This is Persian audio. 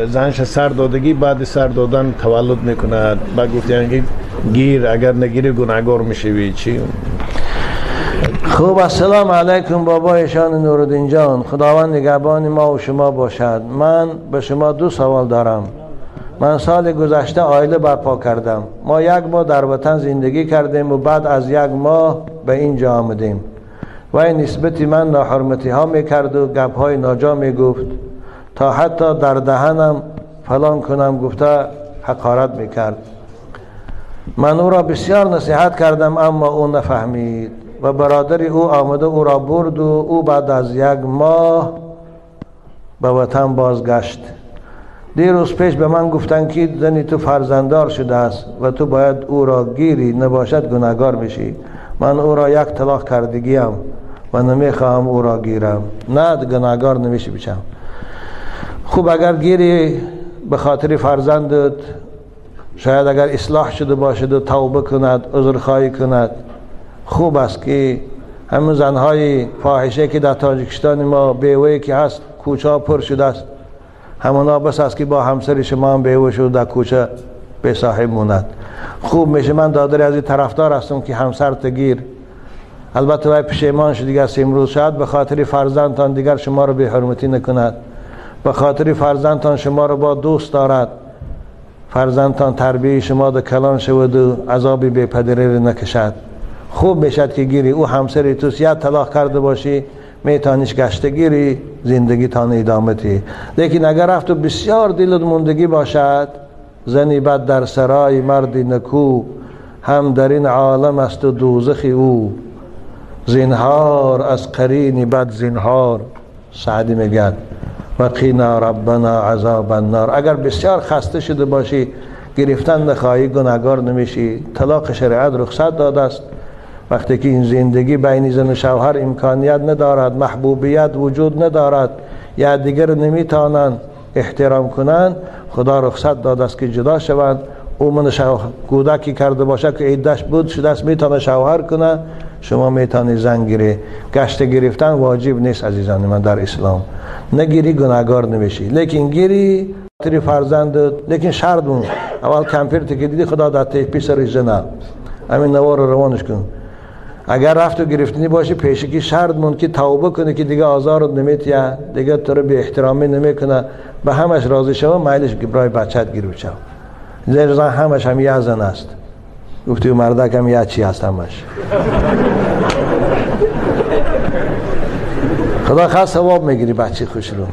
زنش سر دادگی بعد سر دادن تولد میکند بعد گفتن که گیر اگر نگیری گناهگار میشوی چی؟ خوب، السلام علیکم بابا ایشان نورالدین جان، خداوند نگهبان ما و شما باشد. من به شما 2 سوال دارم. من سال گذشته عائله برپا کردم. ما 1 ماه در وطن زندگی کردیم و بعد از 1 ماه به اینجا آمدیم و این نسبتی من ناحرمتی ها میکرد و گپ های ناجا میگفت تا حتی در دهنم فلان کنم گفته حقارت میکرد. من او را بسیار نصیحت کردم اما او نفهمید و برادری او آمده او را برد و او بعد از 1 ماه به وطن بازگشت. دیروز پیش به من گفتن که زنی تو فرزنددار شده است و تو باید او را گیری، نباشد گناهگار میشی. من او را 1 طلاق کردگیم و نمیخواهم او را گیرم. نه، گناهگار نمیشی بچم. خوب، اگر گیری به خاطر فرزندت، شاید اگر اصلاح شده باشد و توبه کند، عذرخواهی کند، خوب است که همون زنهای فاحشه که در تاجیکستان ما بیوهی که هست کوچه ها پر شده است، همونا بس است که با همسر شما هم بیوه شد در کوچه به صاحب موند. خوب میشه. من دادر از این طرفدار هستم که همسر تگیر، البته وای پشیمان شد دیگر امروز، شاید به خاطر فرزندتان دیگر شما رو به حرمتی نکند، به خاطر فرزندتان شما رو با دوست دارد، فرزندتان تربیه شما در کلان شود و عذابی به پدری نکشد. خوب میشد که گیری او همسری توست، 1 طلاق کرده باشی میتانیش گشته گیری زندگی تان ادامه تی. لیکن اگر رفت و بسیار دلت موندگی باشد، زنی بد در سرای مردی نکو، هم در این عالم است و دوزخی او، زنهار از قرین بد زنهار. سعدی میگه و قینا ربنا عذاب النار. اگر بسیار خسته شده باشی، گرفتن نخواهی، گناهگار نمیشی. طلاق شریعت رخصت داده است. وقتی که این زندگی بین زن و شوهر امکانیت ندارد، محبوبیت وجود ندارد، یا دیگر نمیتوانند احترام کنند، خدا رخصت داده است که جدا شوند. او من کودکی کرده باشه که عده‌اش بود شده است میتونه شوهر کنه، شما میتونی زن گیری. گشت گرفتن واجب نیست عزیزان من در اسلام. نگیری گناهگار نمیشی، لیکن گیری خاطر فرزندت. لیکن شرط مون اول کمپیوتر که دیدی خدا در تیپی سر زنا همین نوار روانش کن. اگر رفت و گرفتنی باشی پیشکی شرط مون که توبه کنه که دیگه آزارت نمیتیه، دیگه تو رو به احترامی نمیکنه، به همش راضی شو، مایلش برای بچت گیر بچو. زیر زن همش هم یه زن است. گفتی مردک هم یه چی هست همش. خدا خواست ثواب میگیری بچه خوش رو.